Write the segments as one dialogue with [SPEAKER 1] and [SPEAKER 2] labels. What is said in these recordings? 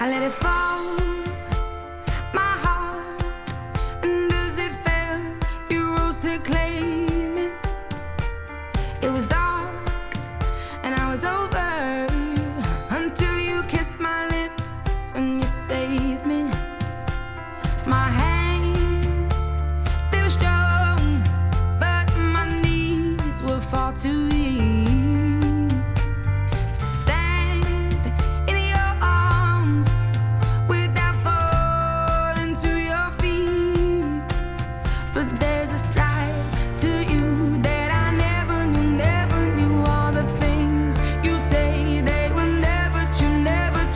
[SPEAKER 1] I let it fall, my heart, and as it fell, you rose to claim it. It was dark, and I was over, until you kissed my lips and you saved me. My hands, they were strong, but my knees were far too weak to stand in your arms without falling to your feet. But there's a side to you that I never knew all the things you say, they were never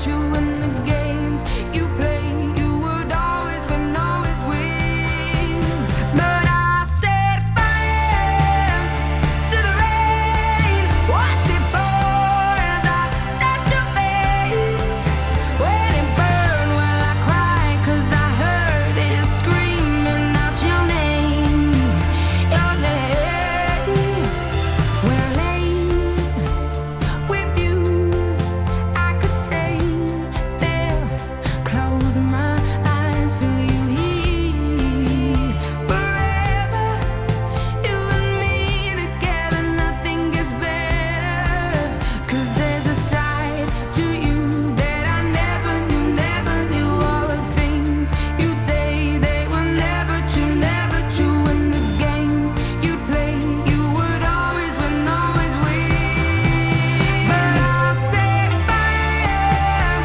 [SPEAKER 1] true, and the games you play, you would always win, always win. But I set fire to the rain, watched it pour as I touched your face. When it burned, well I cried, 'cause I heard it screaming out your name, your name. When I lay with you, I could stay there, close my eyes, feel you here forever. You and me together, nothing gets better. 'Cause there's a side to you that I never knew all the things you'd say, they were never true, and the games you'd play, you would always win, always win. But I set fire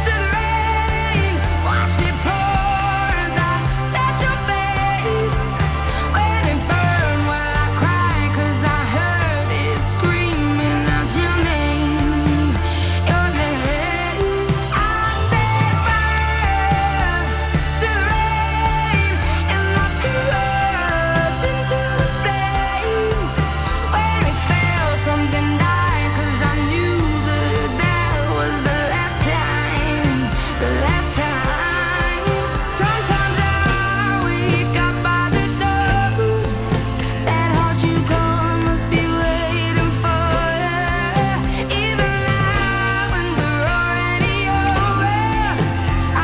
[SPEAKER 1] to the rain, watched it pour as I touched your face. When it burned, well I cried, 'cause I heard it screaming out your name, your name. I set fire to the rain, and I threw us into the flames. When it fell, something died, 'cause I knew that was the last time, the last time. Sometimes I wake up by the door, that heart you gone must be waiting for you. Even now when we're already over,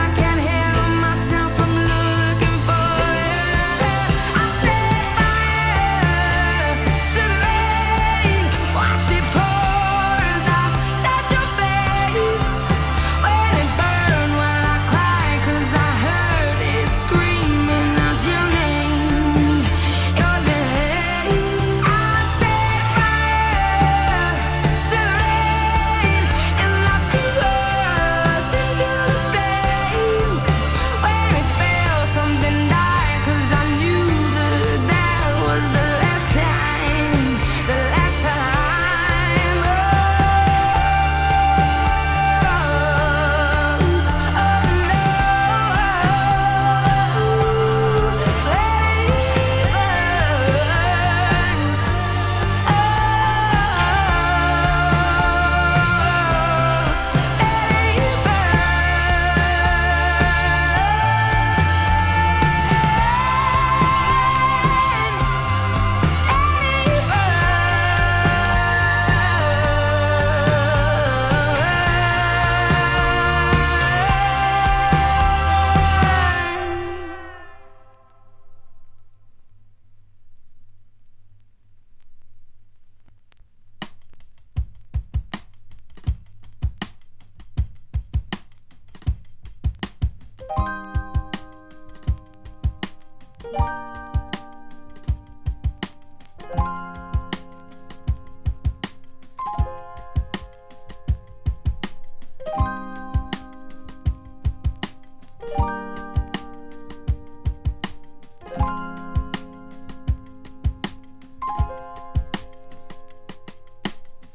[SPEAKER 1] I can't help myself from looking for you. I set fire to the rain, watched it pour as I touched your face. When it burned, well I cried, 'cause I heard it screaming out your name, your name. I set fire to the rain, and I threw us into the flames. When it fell, something died, 'cause I knew that was the last time, the last time. Oh,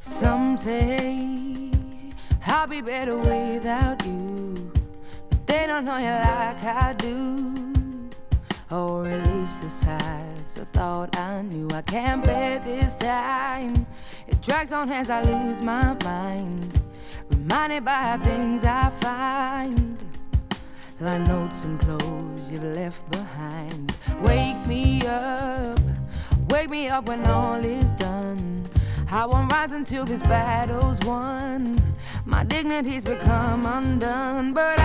[SPEAKER 1] some say I'll be better without you, but they don't know you like I do. Or at least the sides I thought I knew. I can't bear this time. It drags on as I lose my mind, reminded by things I find, like notes and clothes you've left behind. Wake me up when all is done. I won't rise until this battle's won. My dignity's become undone, but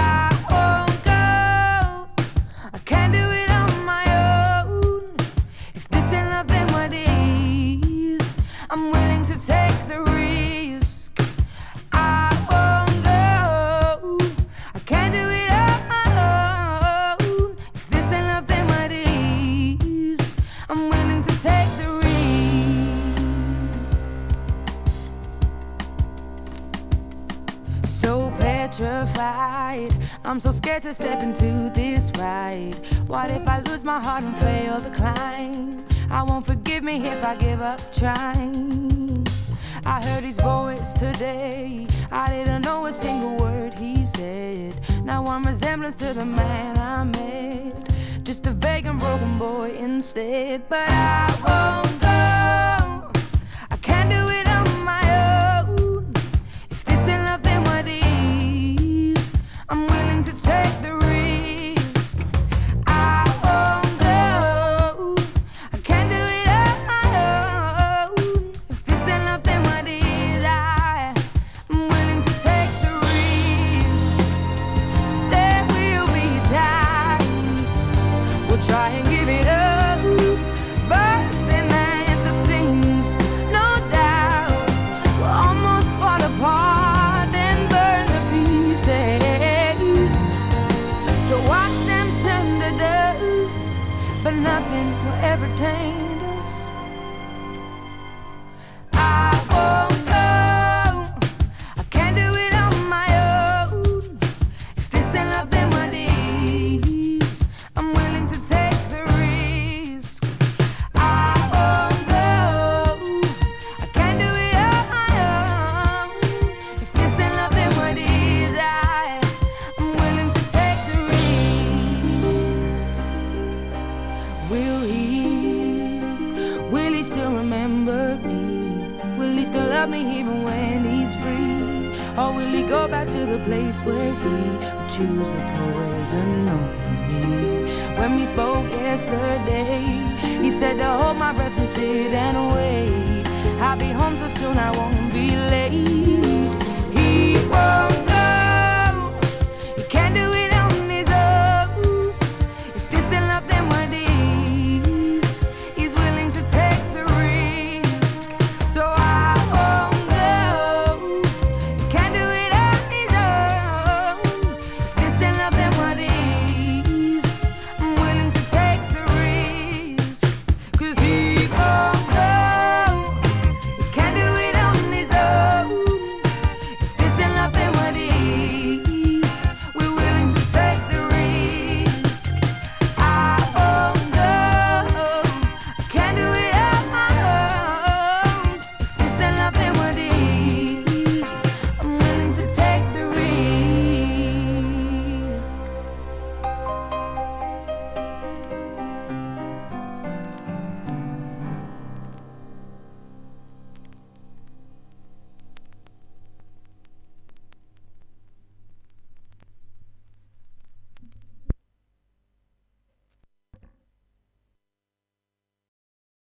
[SPEAKER 1] I'm so scared to step into this ride. What if I lose my heart and fail the climb? I won't forgive me if I give up trying. I heard his voice today. I didn't know a single word he said. Now I'm resemblance to the man I met, just a vague and broken boy instead. But I won't go, I can't do it on my own. If this ain't love, then what is? I'm willing to take the risk. I won't go, I can't do it on my own. If this ain't love, then what is? I'm willing to take the risk. There will be times we'll try and give it up, bursting at the seams, no doubt. We'll almost fall apart and burn the pieces. So watch them turn to dust, but nothing will ever taint us. I won't go, I can't do it on my own. If this ain't love, then what is? I'm willing to take the risk. I won't go, I can't do it on my own. If this ain't love, then what is? I'm willing to take the risk. Will he still remember me? Will he still love me even when he's free? Or will he go back to the place where he would choose the poison over me? When we spoke yesterday, he said to hold my breath and sit and wait. I'll be home so soon I won't be late. He won't